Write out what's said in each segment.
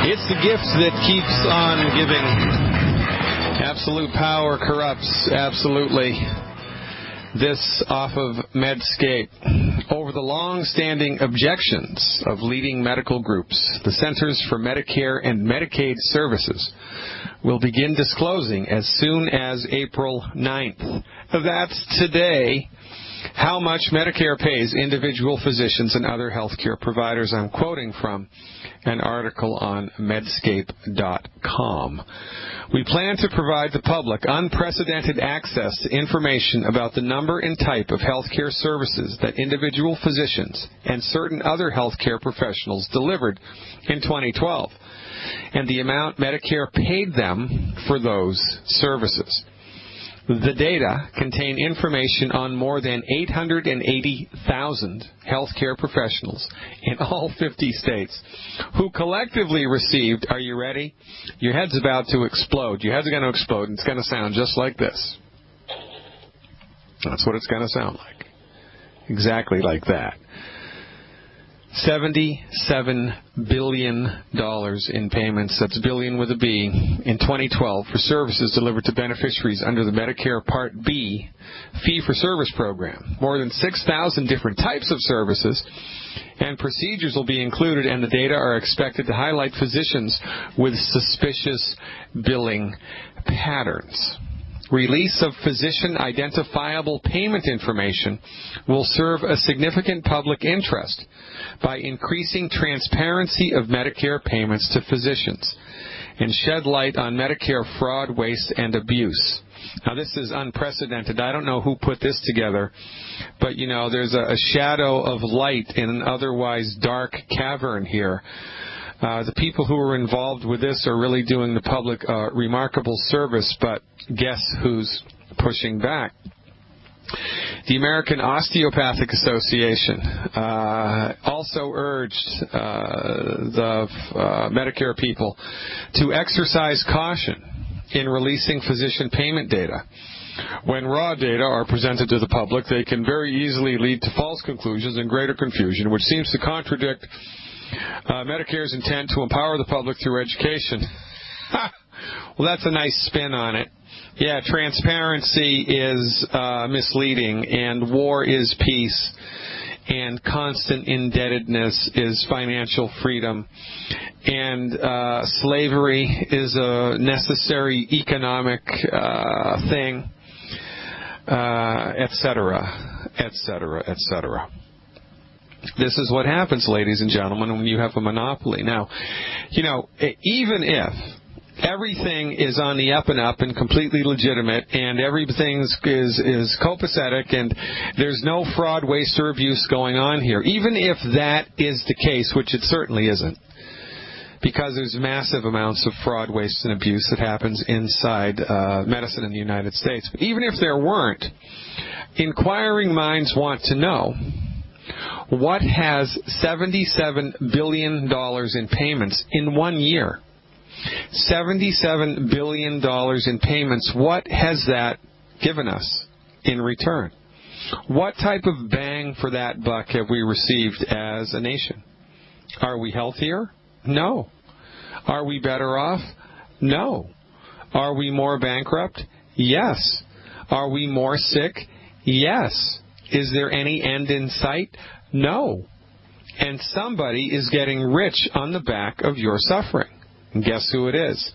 It's the gift that keeps on giving. Absolute power corrupts. Absolutely. This off of Medscape. Over the long-standing objections of leading medical groups, the Centers for Medicare and Medicaid Services will begin disclosing as soon as April 9th. That's today. How much Medicare pays individual physicians and other healthcare providers. I'm quoting from an article on Medscape.com. We plan to provide the public unprecedented access to information about the number and type of healthcare services that individual physicians and certain other healthcare professionals delivered in 2012, and the amount Medicare paid them for those services. The data contain information on more than 880,000 healthcare professionals in all 50 states who collectively received, are you ready? Your head's about to explode. Your head's going to explode, and it's going to sound just like this. That's what it's going to sound like. Exactly like that. $77 billion in payments, that's billion with a B, in 2012 for services delivered to beneficiaries under the Medicare Part B fee-for-service program. More than 6,000 different types of services and procedures will be included, and the data are expected to highlight physicians with suspicious billing patterns. Release of physician-identifiable payment information will serve a significant public interest by increasing transparency of Medicare payments to physicians and shed light on Medicare fraud, waste, and abuse. Now, this is unprecedented. I don't know who put this together, but, you know, there's a shadow of light in an otherwise dark cavern here. The people who are involved with this are really doing the public remarkable service, but guess who's pushing back? The American Osteopathic Association also urged the Medicare people to exercise caution in releasing physician payment data. When raw data are presented to the public, they can very easily lead to false conclusions and greater confusion, which seems to contradict Medicare's intent to empower the public through education. Well, that's a nice spin on it. Yeah, transparency is misleading, and war is peace, and constant indebtedness is financial freedom, and slavery is a necessary economic thing, etc., etc., etc. This is what happens, ladies and gentlemen, when you have a monopoly. Now, you know, even if everything is on the up and up and completely legitimate, and everything is copacetic, and there's no fraud, waste, or abuse going on here, even if that is the case, which it certainly isn't, because there's massive amounts of fraud, waste, and abuse that happens inside medicine in the United States. But even if there weren't, inquiring minds want to know, what has $77 billion in payments in 1 year? $77 billion in payments. What has that given us in return? What type of bang for that buck have we received as a nation? Are we healthier? No. Are we better off? No. Are we more bankrupt? Yes. Are we more sick? Yes. Is there any end in sight? No. And somebody is getting rich on the back of your suffering. And guess who it is?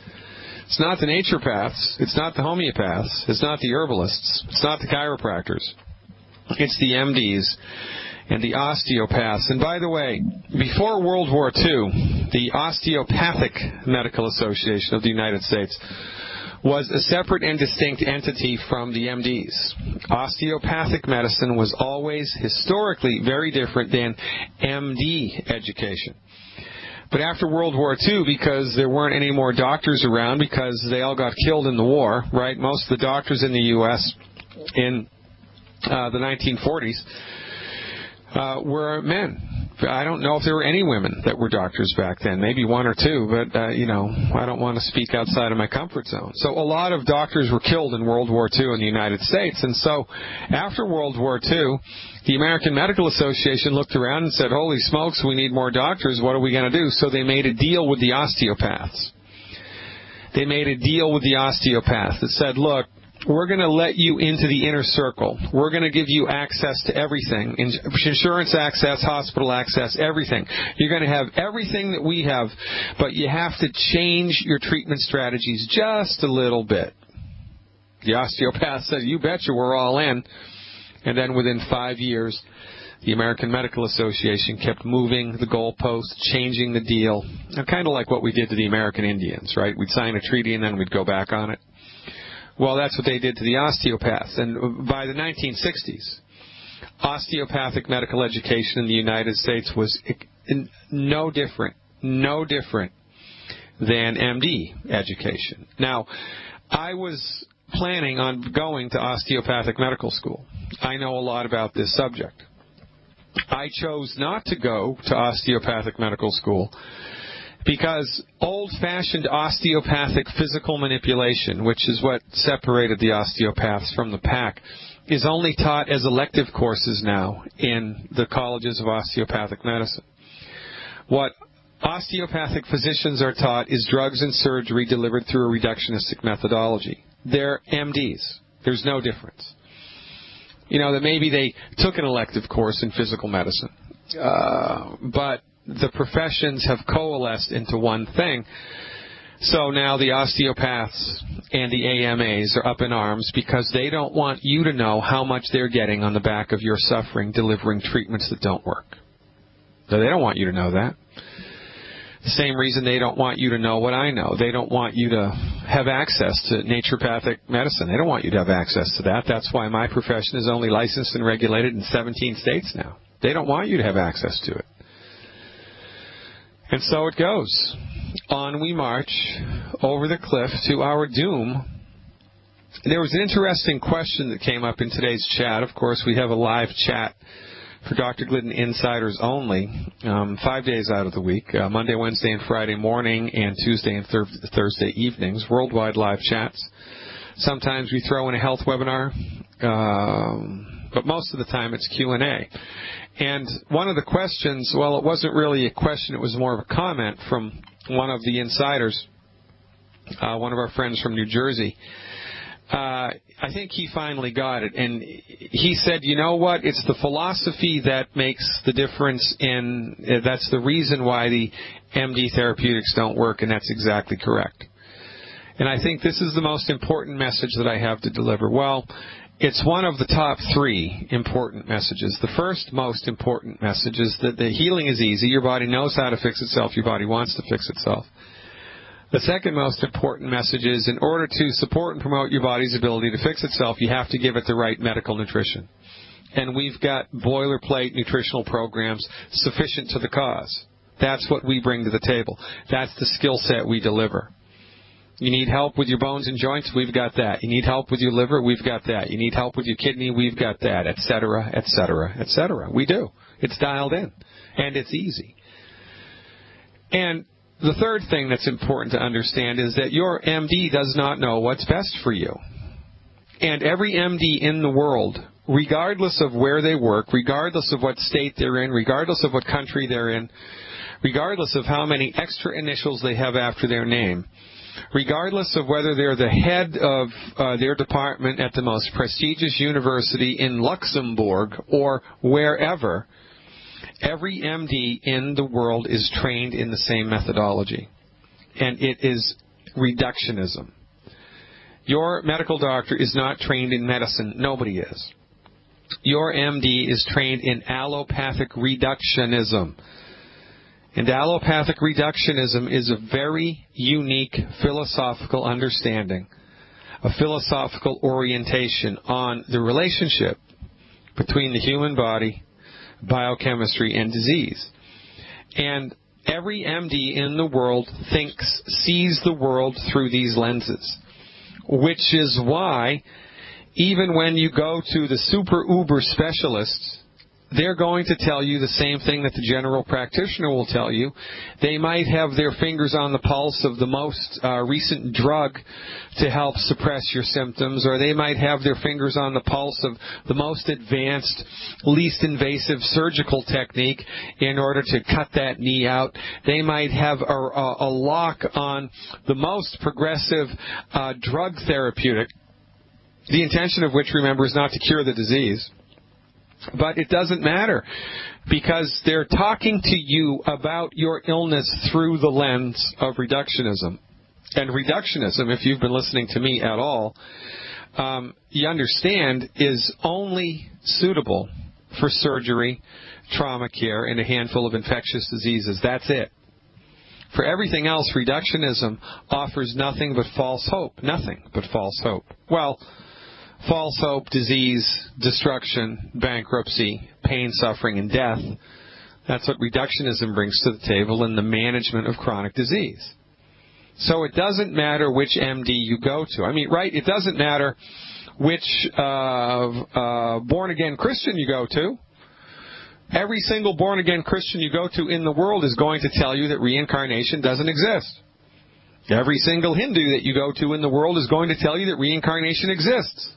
It's not the naturopaths. It's not the homeopaths. It's not the herbalists. It's not the chiropractors. It's the MDs and the osteopaths. And by the way, before World War II, the Osteopathic Medical Association of the United States was a separate and distinct entity from the MDs. Osteopathic medicine was always historically very different than MD education. But after World War II, because there weren't any more doctors around, because they all got killed in the war, right? Most of the doctors in the U.S. in the 1940s were men. I don't know if there were any women that were doctors back then, maybe one or two, but, I don't want to speak outside of my comfort zone. So a lot of doctors were killed in World War II in the United States. And so after World War II, the American Medical Association looked around and said, holy smokes, we need more doctors. What are we going to do? So they made a deal with the osteopaths. They made a deal with the osteopaths that said, look, we're going to let you into the inner circle. We're going to give you access to everything, insurance access, hospital access, everything. You're going to have everything that we have, but you have to change your treatment strategies just a little bit. The osteopath said, you betcha, we're all in. And then within 5 years, the American Medical Association kept moving the goalposts, changing the deal, kind of like what we did to the American Indians, right? We'd sign a treaty and then we'd go back on it. Well, that's what they did to the osteopaths. And by the 1960s, osteopathic medical education in the United States was no different than MD education. Now, I was planning on going to osteopathic medical school. I know a lot about this subject. I chose not to go to osteopathic medical school because old-fashioned osteopathic physical manipulation, which is what separated the osteopaths from the pack, is only taught as elective courses now in the colleges of osteopathic medicine. What osteopathic physicians are taught is drugs and surgery delivered through a reductionistic methodology. They're MDs. There's no difference. That maybe they took an elective course in physical medicine, but the professions have coalesced into one thing. So now the osteopaths and the AMAs are up in arms because they don't want you to know how much they're getting on the back of your suffering delivering treatments that don't work. So they don't want you to know that. The same reason they don't want you to know what I know. They don't want you to have access to naturopathic medicine. They don't want you to have access to that. That's why my profession is only licensed and regulated in 17 states now. They don't want you to have access to it. And so it goes. On we march over the cliff to our doom. There was an interesting question that came up in today's chat. Of course, we have a live chat for Dr. Glidden Insiders only, 5 days out of the week, Monday, Wednesday, and Friday morning, and Tuesday and Thursday evenings, worldwide live chats. Sometimes we throw in a health webinar, but most of the time it's Q&A. And one of the questions, well, it wasn't really a question, it was more of a comment from one of the insiders, one of our friends from New Jersey. I think he finally got it, and he said, you know what, it's the philosophy that makes the difference that's the reason why the MD therapeutics don't work, and that's exactly correct. And I think this is the most important message that I have to deliver. Well, it's one of the top 3 important messages. The first most important message is that the healing is easy. Your body knows how to fix itself. Your body wants to fix itself. The second most important message is in order to support and promote your body's ability to fix itself, you have to give it the right medical nutrition. And we've got boilerplate nutritional programs sufficient to the cause. That's what we bring to the table. That's the skill set we deliver. You need help with your bones and joints? We've got that. You need help with your liver? We've got that. You need help with your kidney? We've got that, et cetera, et cetera, et cetera. We do. It's dialed in. And it's easy. And the third thing that's important to understand is that your MD does not know what's best for you. And every MD in the world, regardless of where they work, regardless of what state they're in, regardless of what country they're in, regardless of how many extra initials they have after their name, regardless of whether they're the head of their department at the most prestigious university in Luxembourg or wherever, every MD in the world is trained in the same methodology, and it is reductionism. Your medical doctor is not trained in medicine. Nobody is. Your MD is trained in allopathic reductionism. And allopathic reductionism is a very unique philosophical understanding, a philosophical orientation on the relationship between the human body, biochemistry, and disease. And every MD in the world sees the world through these lenses, which is why even when you go to the super uber specialists they're going to tell you the same thing that the general practitioner will tell you. They might have their fingers on the pulse of the most recent drug to help suppress your symptoms, or they might have their fingers on the pulse of the most advanced, least invasive surgical technique in order to cut that knee out. They might have a lock on the most progressive drug therapeutic, the intention of which, remember, is not to cure the disease. But it doesn't matter, because they're talking to you about your illness through the lens of reductionism. And reductionism, if you've been listening to me at all, you understand, is only suitable for surgery, trauma care, and a handful of infectious diseases. That's it. For everything else, reductionism offers nothing but false hope. Nothing but false hope. Well, false hope, disease, destruction, bankruptcy, pain, suffering, and death. That's what reductionism brings to the table in the management of chronic disease. So it doesn't matter which MD you go to. I mean, right, it doesn't matter which born-again Christian you go to. Every single born-again Christian you go to in the world is going to tell you that reincarnation doesn't exist. Every single Hindu that you go to in the world is going to tell you that reincarnation exists.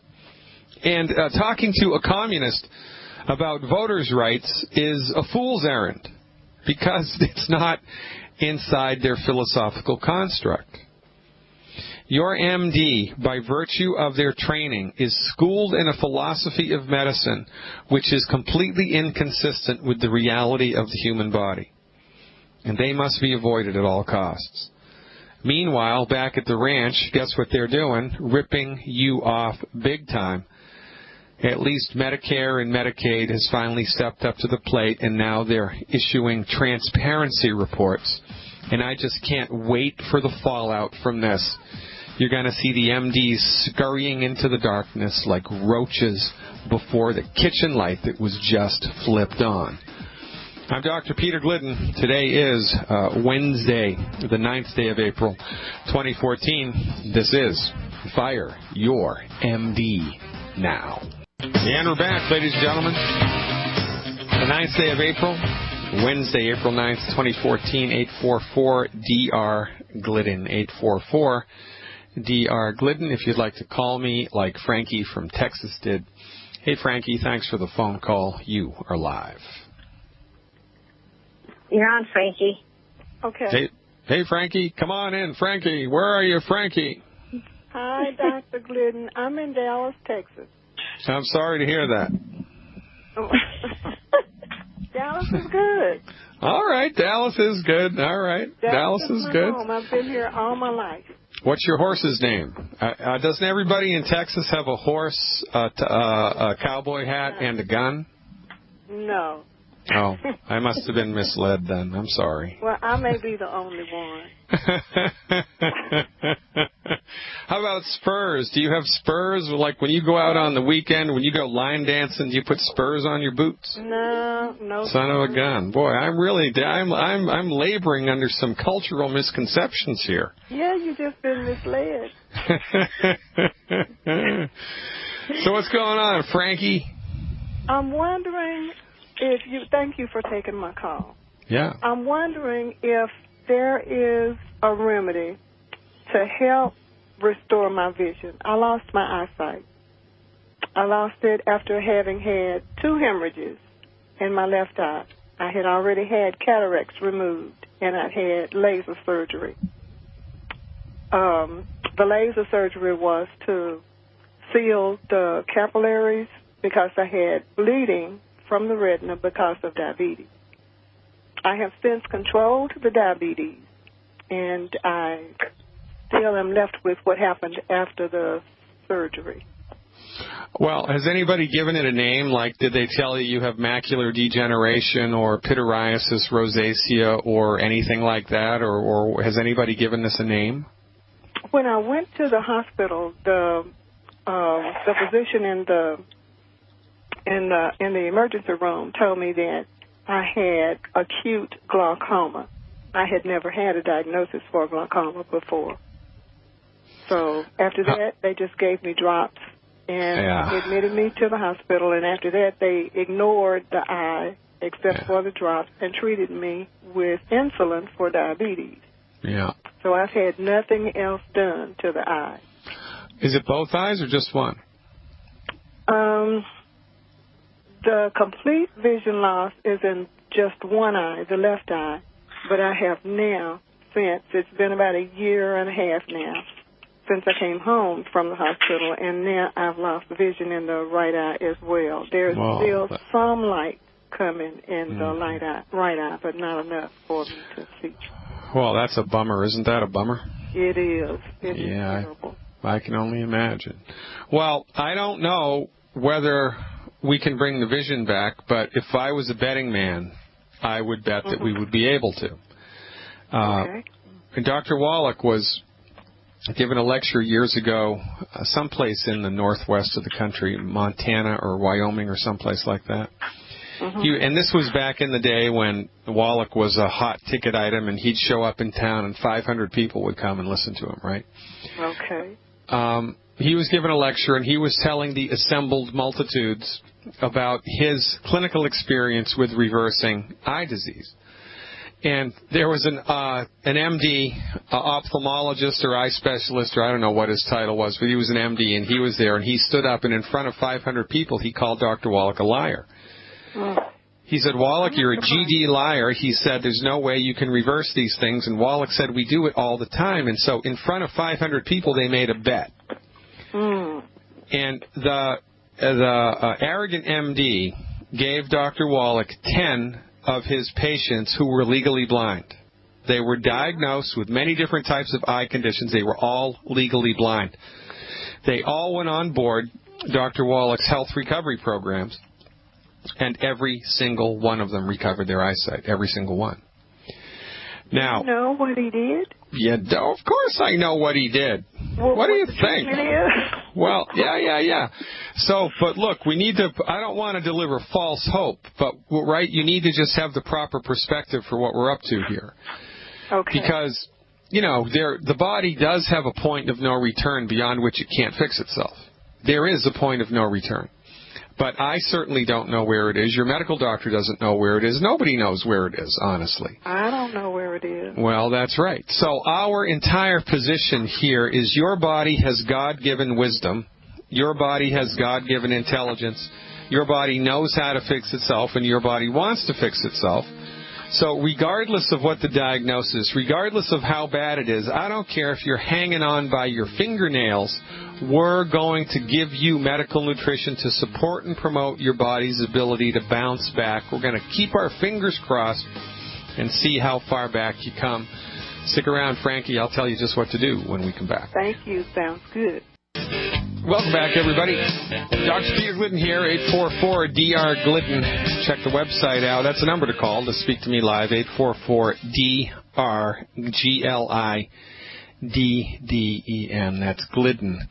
And talking to a communist about voters' rights is a fool's errand, because it's not inside their philosophical construct. Your MD, by virtue of their training, is schooled in a philosophy of medicine which is completely inconsistent with the reality of the human body. And they must be avoided at all costs. Meanwhile, back at the ranch, guess what they're doing? Ripping you off big time. At least Medicare and Medicaid has finally stepped up to the plate, and now they're issuing transparency reports. And I just can't wait for the fallout from this. You're going to see the MDs scurrying into the darkness like roaches before the kitchen light that was just flipped on. I'm Dr. Peter Glidden. Today is Wednesday, the 9th day of April, 2014. This is Fire Your MD Now. And we're back, ladies and gentlemen. The 9th day of April, Wednesday, April 9th, 2014, 844-DR Glidden, 844-DR Glidden, if you'd like to call me like Frankie from Texas did. Hey, Frankie, thanks for the phone call. You are live. You're on, Frankie. Okay. Hey, Frankie, come on in. Frankie, where are you, Frankie? Hi, Dr. Glidden. I'm in Dallas, Texas. I'm sorry to hear that. Dallas is good. All right, Dallas is good. All right, Dallas is good. Home. I've been here all my life. What's your horse's name? Doesn't everybody in Texas have a horse, a cowboy hat, and a gun? No. Oh, I must have been misled then. I'm sorry. Well, I may be the only one. How about spurs? Do you have spurs? Like when you go out on the weekend, when you go line dancing, do you put spurs on your boots? No. Son of a gun. Boy, I'm laboring under some cultural misconceptions here. Yeah, you've just been misled. So what's going on, Frankie? I'm wondering thank you for taking my call. Yeah. I'm wondering if there is a remedy to help restore my vision. I lost my eyesight. I lost it after having had 2 hemorrhages in my left eye. I had already had cataracts removed, and I had laser surgery. The laser surgery was to seal the capillaries because I had bleeding from the retina because of diabetes. I have since controlled the diabetes, and I still am left with what happened after the surgery. Well, has anybody given it a name? Like, did they tell you have macular degeneration or pityriasis rosacea or anything like that, or has anybody given this a name? When I went to the hospital, the physician in the emergency room told me that I had acute glaucoma. I had never had a diagnosis for glaucoma before. So after that, they just gave me drops and admitted me to the hospital. And after that, they ignored the eye except for the drops and treated me with insulin for diabetes. Yeah. So I've had nothing else done to the eye. Is it both eyes or just one? The complete vision loss is in just one eye, the left eye. But I have now, it's been about a year and a half now, since I came home from the hospital, and now I've lost vision in the right eye as well. There's still some light coming in the right eye, but not enough for me to see. Well, that's a bummer. Isn't that a bummer? It is. It is terrible. I can only imagine. Well, I don't know whether we can bring the vision back, but if I was a betting man, I would bet that we would be able to. And Dr. Wallach was given a lecture years ago, someplace in the northwest of the country, Montana or Wyoming or someplace like that. And this was back in the day when Wallach was a hot ticket item, and he'd show up in town and 500 people would come and listen to him, right? Okay. He was given a lecture, and he was telling the assembled multitudes about his clinical experience with reversing eye disease. And there was an MD, ophthalmologist or eye specialist, or I don't know what his title was, but he was an MD, and he was there, and he stood up, and in front of 500 people, he called Dr. Wallach a liar. He said, Wallach, you're a GD liar. He said, there's no way you can reverse these things. And Wallach said, we do it all the time. And so in front of 500 people, they made a bet. And the arrogant MD gave Dr. Wallach 10 of his patients who were legally blind. They were diagnosed with many different types of eye conditions. They were all legally blind. They all went on board Dr. Wallach's health recovery programs, and every single one of them recovered their eyesight, every single one. Now, you know what he did? Yeah, of course I know what he did. Well, what do you think? Well, yeah. So, but look, we need to, I don't want to deliver false hope, but, right, you need to just have the proper perspective for what we're up to here. Okay. Because, the body does have a point of no return beyond which it can't fix itself. There is a point of no return. But I certainly don't know where it is. Your medical doctor doesn't know where it is. Nobody knows where it is, honestly. I don't know where it is. Well, that's right. So our entire position here is your body has God-given wisdom. Your body has God-given intelligence. Your body knows how to fix itself, and your body wants to fix itself. So regardless of what the diagnosis, regardless of how bad it is, I don't care if you're hanging on by your fingernails, we're going to give you medical nutrition to support and promote your body's ability to bounce back. We're going to keep our fingers crossed and see how far back you come. Stick around, Frankie. I'll tell you just what to do when we come back. Thank you. Sounds good. Welcome back, everybody. Dr. Peter Glidden here, 844-DR-GLIDDEN. Check the website out. That's a number to call to speak to me live, 844-DR-GLIDDEN. That's Glidden.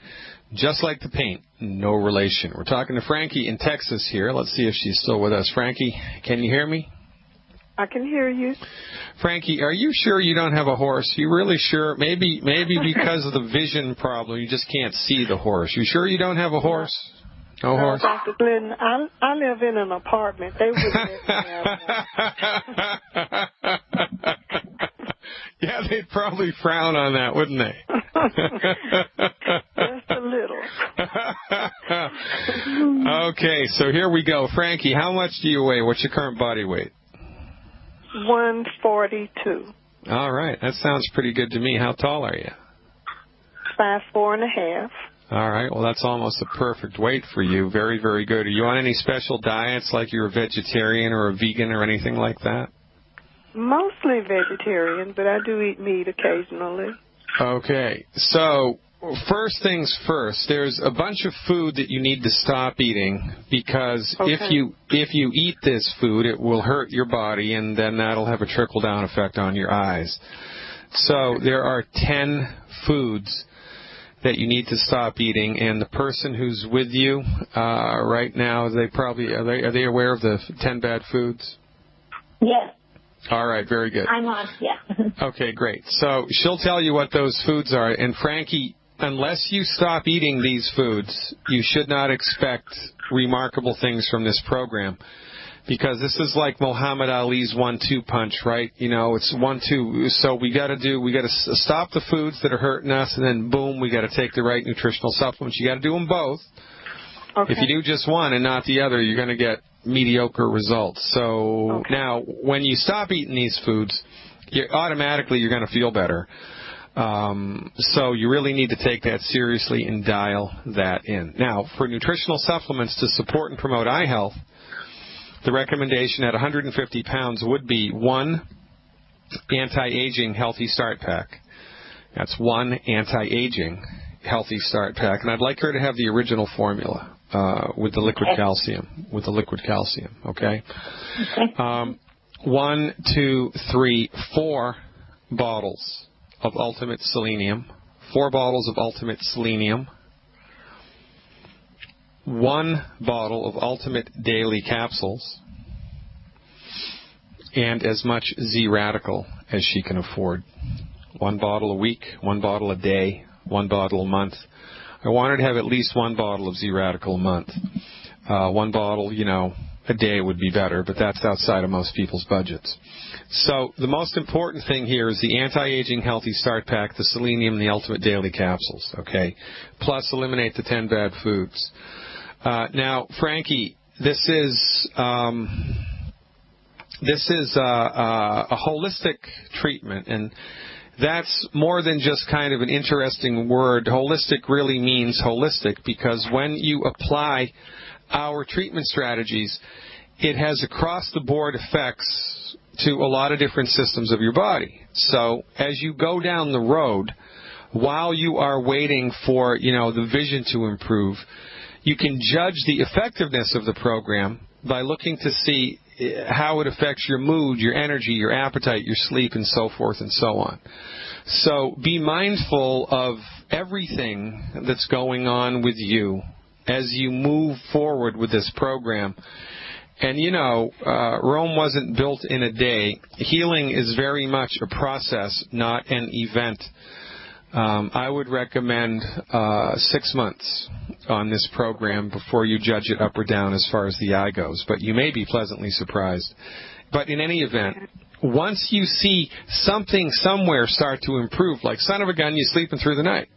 Just like the paint, no relation. We're talking to Frankie in Texas here. Let's see if she's still with us. Frankie, can you hear me? I can hear you. Frankie, are you sure you don't have a horse? You really sure? Maybe because of the vision problem, you just can't see the horse. You sure you don't have a horse? No horse? Dr. Glidden, I live in an apartment. They wouldn't let me have one. Yeah, they'd probably frown on that, wouldn't they? Just a little. Okay, so here we go. Frankie, how much do you weigh? What's your current body weight? 142. All right, that sounds pretty good to me. How tall are you? 5'4.5". All right, well, that's almost a perfect weight for you. Very, very good. Are you on any special diets, like you're a vegetarian or a vegan or anything like that? Mostly vegetarian, but I do eat meat occasionally. Okay, so first things first, there's a bunch of food that you need to stop eating because if you eat this food, it will hurt your body, and then that'll have a trickle-down effect on your eyes. So there are 10 foods that you need to stop eating, and the person who's with you right now, are they aware of the 10 bad foods? Yes. All right, very good. I'm on, yeah. Okay, great. So she'll tell you what those foods are, and Frankie, unless you stop eating these foods, you should not expect remarkable things from this program. Because this is like Muhammad Ali's 1-2 punch, right? You know, it's 1-2. So we got to stop the foods that are hurting us, and then boom, we got to take the right nutritional supplements. You got to do them both. Okay. If you do just one and not the other, you're going to get mediocre results. So now, when you stop eating these foods, automatically you're going to feel better. So you really need to take that seriously and dial that in. Now, for nutritional supplements to support and promote eye health, the recommendation at 150 pounds would be 1 anti-aging healthy start pack. That's 1 anti-aging healthy start pack. And I'd like her to have the original formula with the liquid calcium. With the liquid calcium, okay? 1, 2, 3, 4 bottles of Ultimate Selenium. 4 bottles of Ultimate Selenium. 1 bottle of Ultimate Daily Capsules, and as much Z-Radical as she can afford. 1 bottle a week, 1 bottle a day, 1 bottle a month. I want her to have at least 1 bottle of Z-Radical a month. 1 bottle, a day would be better, but that's outside of most people's budgets. So the most important thing here is the anti-aging healthy start pack, the selenium, and the Ultimate Daily Capsules, okay? Plus eliminate the 10 bad foods. Now, Frankie, this is a holistic treatment, and that's more than just kind of an interesting word. Holistic really means holistic, because when you apply our treatment strategies, it has across-the-board effects to a lot of different systems of your body. So as you go down the road, while you are waiting for, the vision to improve, you can judge the effectiveness of the program by looking to see how it affects your mood, your energy, your appetite, your sleep, and so forth and so on. So be mindful of everything that's going on with you as you move forward with this program. And, Rome wasn't built in a day. Healing is very much a process, not an event. I would recommend 6 months on this program before you judge it up or down as far as the eye goes. But you may be pleasantly surprised. But in any event, once you see something somewhere start to improve, like son of a gun, you're sleeping through the night.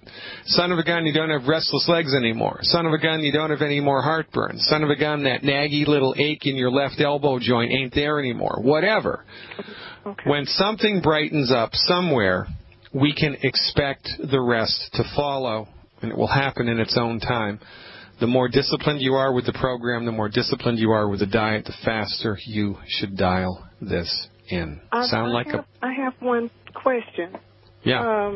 Son of a gun, you don't have restless legs anymore. Son of a gun, you don't have any more heartburn. Son of a gun, that naggy little ache in your left elbow joint ain't there anymore. Whatever. Okay. When something brightens up somewhere, we can expect the rest to follow, and it will happen in its own time. The more disciplined you are with the program, the more disciplined you are with the diet, the faster you should dial this in. I have one question. Yeah.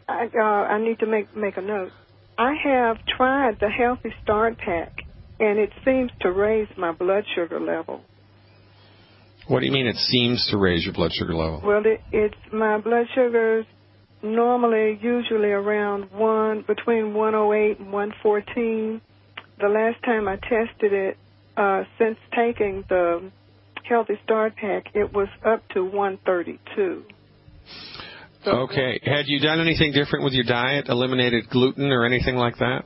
I need to make a note. I have tried the Healthy Start Pack, and it seems to raise my blood sugar level. What do you mean it seems to raise your blood sugar level? Well, it's my blood sugar's usually around between 108 and 114. The last time I tested it, since taking the Healthy Start Pack, it was up to 132. So okay. Had you done anything different with your diet? Eliminated gluten or anything like that?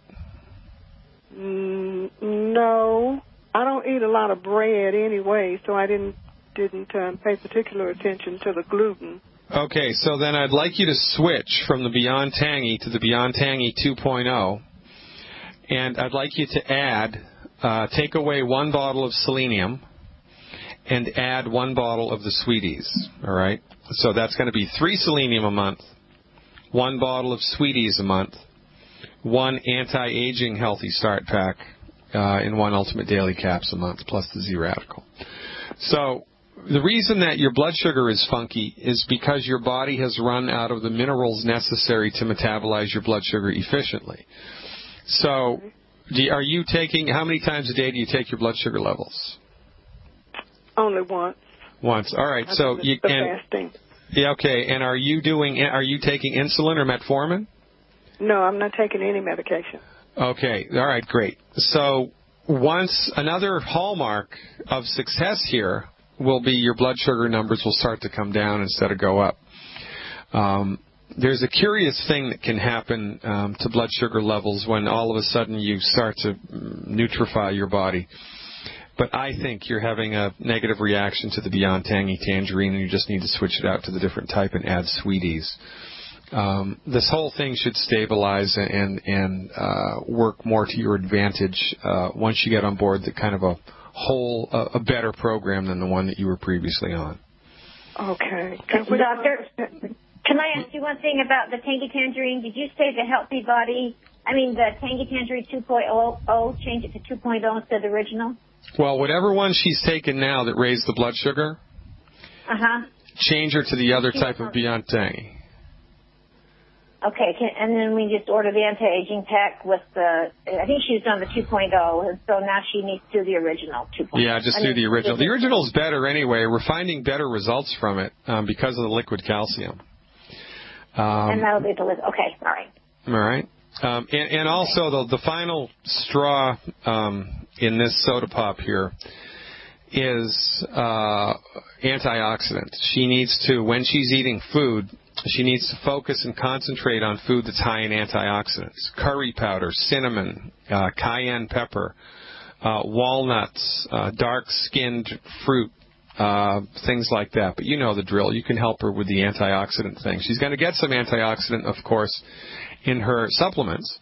No. I don't eat a lot of bread anyway, so I didn't pay particular attention to the gluten. Okay, so then I'd like you to switch from the Beyond Tangy to the Beyond Tangy 2.0, and I'd like you to take away 1 bottle of selenium and add 1 bottle of the Sweeties, all right? So that's going to be 3 selenium a month, 1 bottle of Sweeties a month, 1 anti-aging healthy start pack, and 1 Ultimate Daily Caps a month, plus the Z-Radical. So the reason that your blood sugar is funky is because your body has run out of the minerals necessary to metabolize your blood sugar efficiently. So are you taking, how many times a day do you take your blood sugar levels? Only once. Once. All right. So you can. Fasting. Yeah. Okay. And are you taking insulin or metformin? No, I'm not taking any medication. Okay. All right. Great. So another hallmark of success here will be your blood sugar numbers will start to come down instead of go up. there's a curious thing that can happen to blood sugar levels when all of a sudden you start to nutrify your body. But I think you're having a negative reaction to the Beyond Tangy Tangerine, and you just need to switch it out to the different type and add sweeties. This whole thing should stabilize and work more to your advantage once you get on board the kind of a better program than the one that you were previously on. Okay. Doctor, can I ask you one thing about the Tangy Tangerine? Did you say the Healthy Body, the Tangy Tangerine 2.0, change it to 2.0 instead of the original? Well, whatever one she's taken now that raised the blood sugar, change her to the other type of Beyond Tangy. Okay, and then we just order the anti-aging pack with I think she's done the 2.0, and so now she needs to do the original 2.0. Yeah, just do the original. The original's better anyway. We're finding better results from it because of the liquid calcium. And that'll be delivered. Okay, all right. All right. And also, the final straw in this soda pop here is antioxidants. She needs to, when she's eating food, she needs to focus and concentrate on food that's high in antioxidants. Curry powder, cinnamon, cayenne pepper, walnuts, dark-skinned fruit, things like that. But you know the drill. You can help her with the antioxidant thing. She's going to get some antioxidant, of course, in her supplements.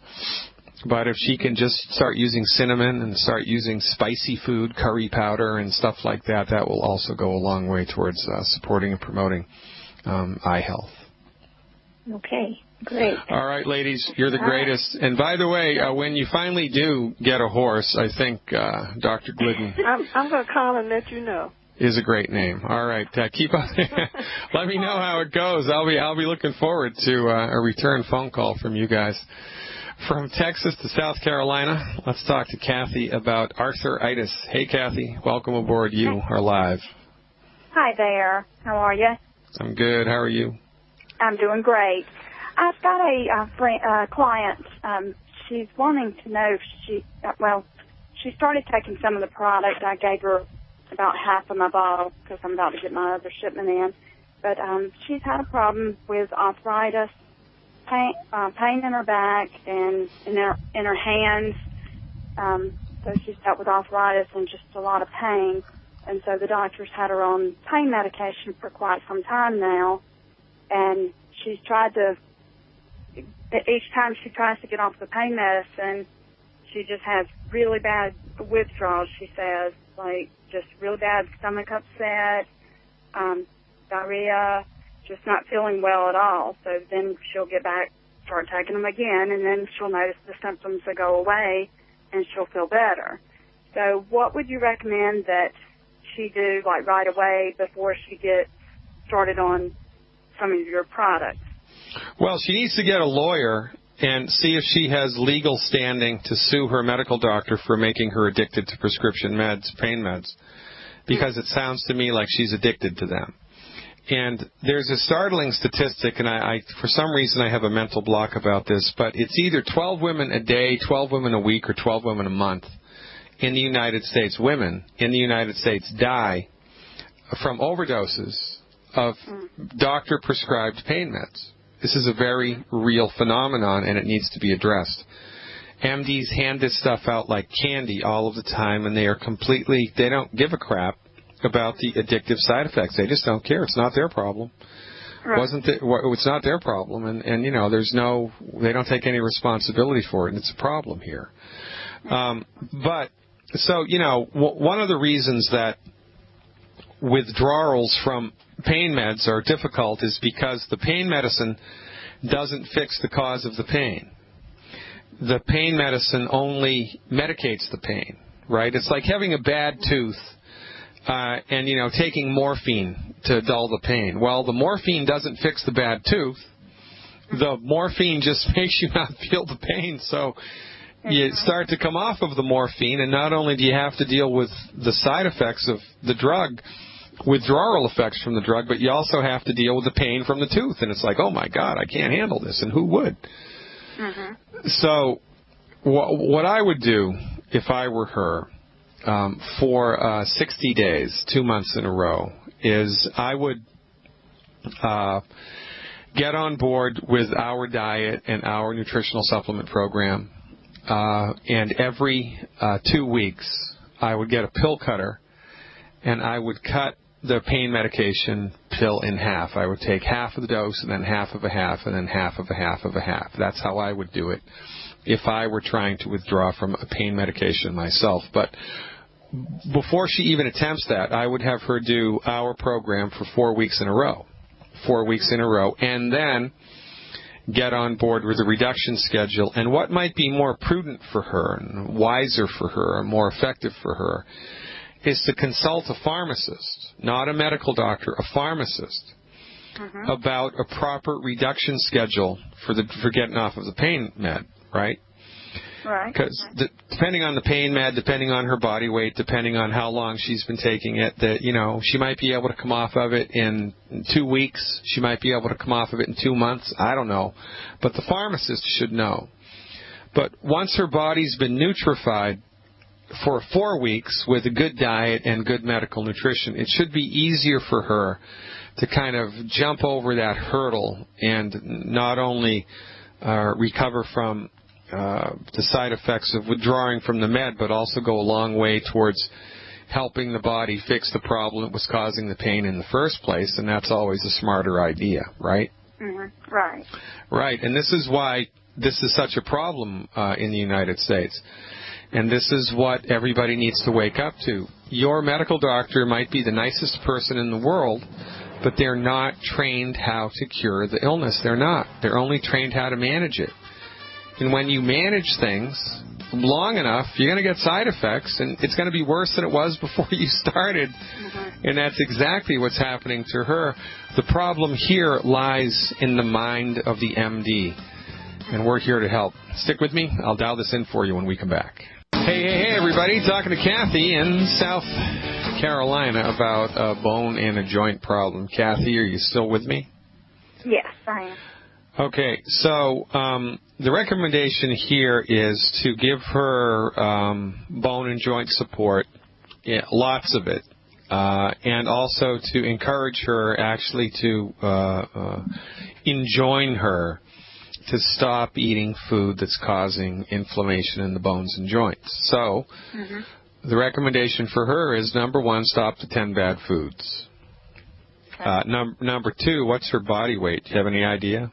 But if she can just start using cinnamon and start using spicy food, curry powder and stuff like that, that will also go a long way towards supporting and promoting eye health. Okay, great. All right, ladies, you're the greatest. And by the way, when you finally do get a horse, I think Dr. Glidden... I'm going to call and let you know. Is a great name. All right, keep up. Let me know how it goes. I'll be looking forward to a return phone call from you guys. From Texas to South Carolina, let's talk to Kathy about arthritis. Hey, Kathy, welcome aboard. You are live. Hi there. How are you? I'm good. How are you? I'm doing great. I've got a client. She's wanting to know if she started taking some of the product. I gave her about half of my bottle because I'm about to get my other shipment in. But she's had a problem with arthritis, pain in her back and in her hands. So she's dealt with arthritis and just a lot of pain. And so the doctor's had her on pain medication for quite some time now. And she's tried to, each time she tries to get off the pain medicine, she just has really bad withdrawals, she says, like just real bad stomach upset, diarrhea, just not feeling well at all. So then she'll get back, start taking them again, and then she'll notice the symptoms will go away, and she'll feel better. So what would you recommend that she do, like, right away before she gets started on some of your products? Well, she needs to get a lawyer and see if she has legal standing to sue her medical doctor for making her addicted to prescription meds, pain meds, because it sounds to me like she's addicted to them. And there's a startling statistic, and I for some reason I have a mental block about this, but it's either 12 women a day, 12 women a week, or 12 women a month in the United States. Women in the United States die from overdoses of doctor-prescribed pain meds. This is a very real phenomenon, and it needs to be addressed. MDs hand this stuff out like candy all of the time, and they don't give a crap about the addictive side effects. They just don't care. It's not their problem. Right. It's not their problem, and they don't take any responsibility for it, and it's a problem here. But one of the reasons that withdrawals from pain meds are difficult is because the pain medicine doesn't fix the cause of the pain. The pain medicine only medicates the pain, right? It's like having a bad tooth and taking morphine to dull the pain. Well, the morphine doesn't fix the bad tooth. The morphine just makes you not feel the pain. So you start to come off of the morphine, and not only do you have to deal with the side effects of the drug, withdrawal effects from the drug, but you also have to deal with the pain from the tooth. And it's like, oh, my God, I can't handle this. And who would? Mm-hmm. So what I would do if I were her for 60 days, 2 months in a row, is I would get on board with our diet and our nutritional supplement program. And every 2 weeks, I would get a pill cutter, and I would cut the pain medication pill in half. I would take half of the dose, and then half of a half, and then half of a half of a half. That's how I would do it if I were trying to withdraw from a pain medication myself. But before she even attempts that, I would have her do our program for 4 weeks in a row. 4 weeks in a row, and then get on board with a reduction schedule. And what might be more prudent for her and wiser for her and more effective for her is to consult a pharmacist, not a medical doctor, a pharmacist, about a proper reduction schedule for getting off of the pain med, right? Right. Because depending on the pain med, depending on her body weight, depending on how long she's been taking it, she might be able to come off of it in 2 weeks. She might be able to come off of it in 2 months. I don't know. But the pharmacist should know. But once her body's been nutrified for 4 weeks with a good diet and good medical nutrition, it should be easier for her to kind of jump over that hurdle and not only recover from the side effects of withdrawing from the med, but also go a long way towards helping the body fix the problem that was causing the pain in the first place, and that's always a smarter idea, right? Mm-hmm. Right. Right, and this is why this is such a problem in the United States. And this is what everybody needs to wake up to. Your medical doctor might be the nicest person in the world, but they're not trained how to cure the illness. They're not. They're only trained how to manage it. And when you manage things long enough, you're going to get side effects, and it's going to be worse than it was before you started. And that's exactly what's happening to her. The problem here lies in the mind of the MD, and we're here to help. Stick with me. I'll dial this in for you when we come back. Hey, everybody. Talking to Kathy in South Carolina about a bone and a joint problem. Kathy, are you still with me? Yes, I am. Okay, so the recommendation here is to give her bone and joint support, lots of it, and also to encourage her actually to enjoin her to stop eating food that's causing inflammation in the bones and joints. So the recommendation for her is, number one, stop the 10 bad foods. Okay. Number two, what's her body weight? Do you have any idea?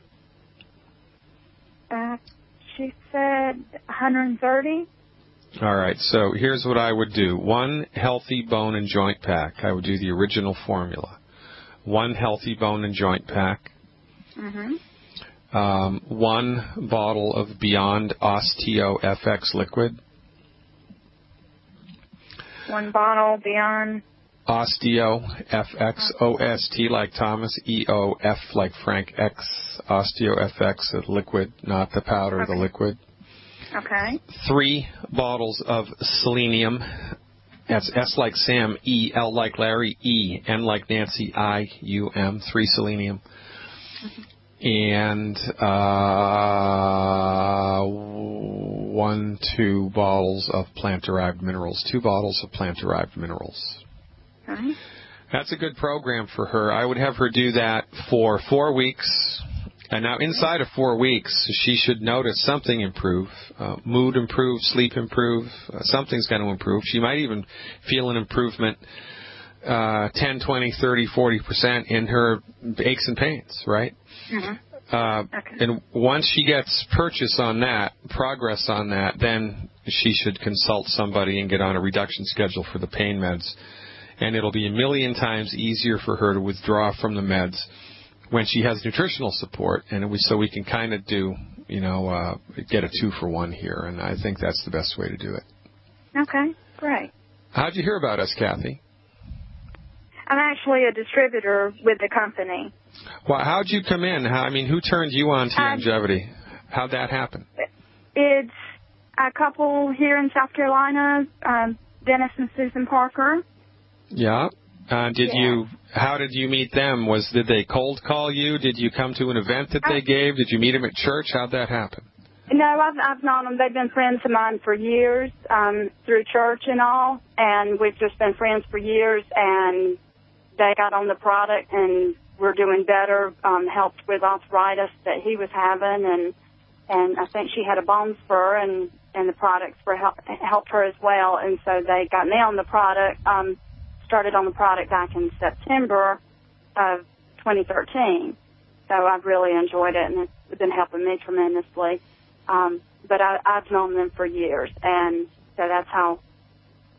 She said 130. All right, so here's what I would do. 1 healthy bone and joint pack. I would do the original formula. 1 healthy bone and joint pack. 1 bottle of Beyond Osteo FX liquid. 1 bottle Beyond Osteo FX, O-S-T like Thomas, E-O-F like Frank, X, Osteo FX, a liquid, not the powder, the liquid. Okay. 3 bottles of selenium. That's S like Sam, E, L like Larry, E, N like Nancy, I-U-M, 3 selenium. And 2 bottles of plant-derived minerals. 2 bottles of plant-derived minerals. Okay. That's a good program for her. I would have her do that for 4 weeks. And now inside of 4 weeks, she should notice something improve. Mood improve, sleep improve. Something's going to improve. She might even feel an improvement 10, 20, 30, 40% in her aches and pains, right? And once she gets progress on that, then she should consult somebody and get on a reduction schedule for the pain meds. And it'll be a million times easier for her to withdraw from the meds when she has nutritional support. And so we can kind of do, get a 2-for-1 here. And I think that's the best way to do it. Okay, great. How'd you hear about us, Kathy? I'm actually a distributor with the company. Well, how'd you come in? Who turned you on to longevity? How'd that happen? It's a couple here in South Carolina, Dennis and Susan Parker. Yeah. How did you meet them? Did they cold call you? Did you come to an event that they gave? Did you meet them at church? How'd that happen? No, I've known them. They've been friends of mine for years, through church and all, and we've just been friends for years, and they got on the product, and we're doing better. Helped with arthritis that he was having, and I think she had a bone spur, and the products helped her as well. And so they got me on the product. Started on the product back in September of 2013. So I've really enjoyed it, and it's been helping me tremendously. But I've known them for years, and so that's how.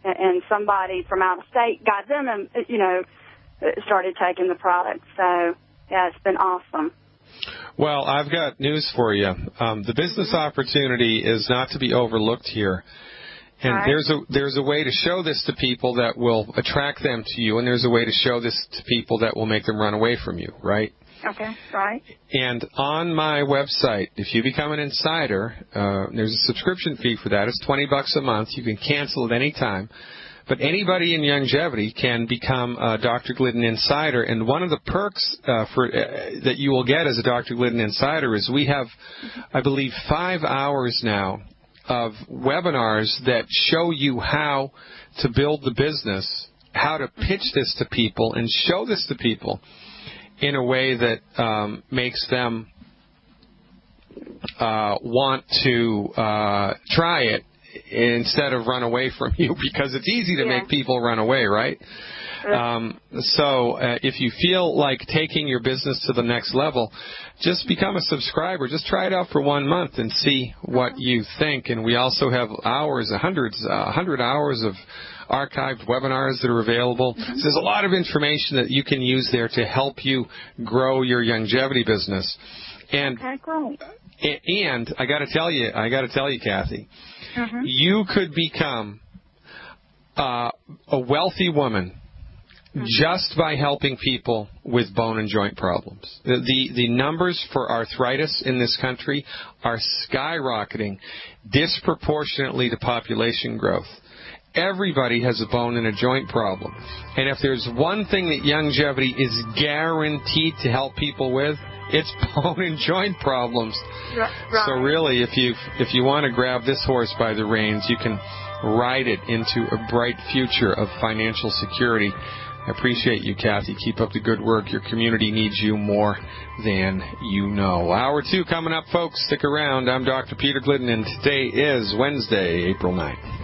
And somebody from out of state got them, and started taking the product. So yeah, it's been awesome. Well, I've got news for you. The business opportunity is not to be overlooked here. And right. there's a way to show this to people that will attract them to you, and there's a way to show this to people that will make them run away from you, right? Okay, right. And on my website, if you become an insider, there's a subscription fee for that. It's $20 a month. You can cancel at any time. But anybody in longevity can become a Dr. Glidden Insider, and one of the perks that you will get as a Dr. Glidden Insider is we have, I believe, 5 hours now of webinars that show you how to build the business, how to pitch this to people, and show this to people in a way that makes them want to try it instead of run away from you, because it's easy to make people run away, right? So if you feel like taking your business to the next level, just become a subscriber. Just try it out for 1 month and see what you think. And we also have hours, 100 hours of archived webinars that are available. So there's a lot of information that you can use there to help you grow your longevity business. And and I got to tell you, Kathy, you could become a wealthy woman just by helping people with bone and joint problems. The numbers for arthritis in this country are skyrocketing disproportionately to population growth. Everybody has a bone and a joint problem. And if there's one thing that longevity is guaranteed to help people with, it's bone and joint problems. Right. So really, if you want to grab this horse by the reins, you can ride it into a bright future of financial security. I appreciate you, Kathy. Keep up the good work. Your community needs you more than you know. Hour 2 coming up, folks. Stick around. I'm Dr. Peter Glidden, and today is Wednesday, April 9th.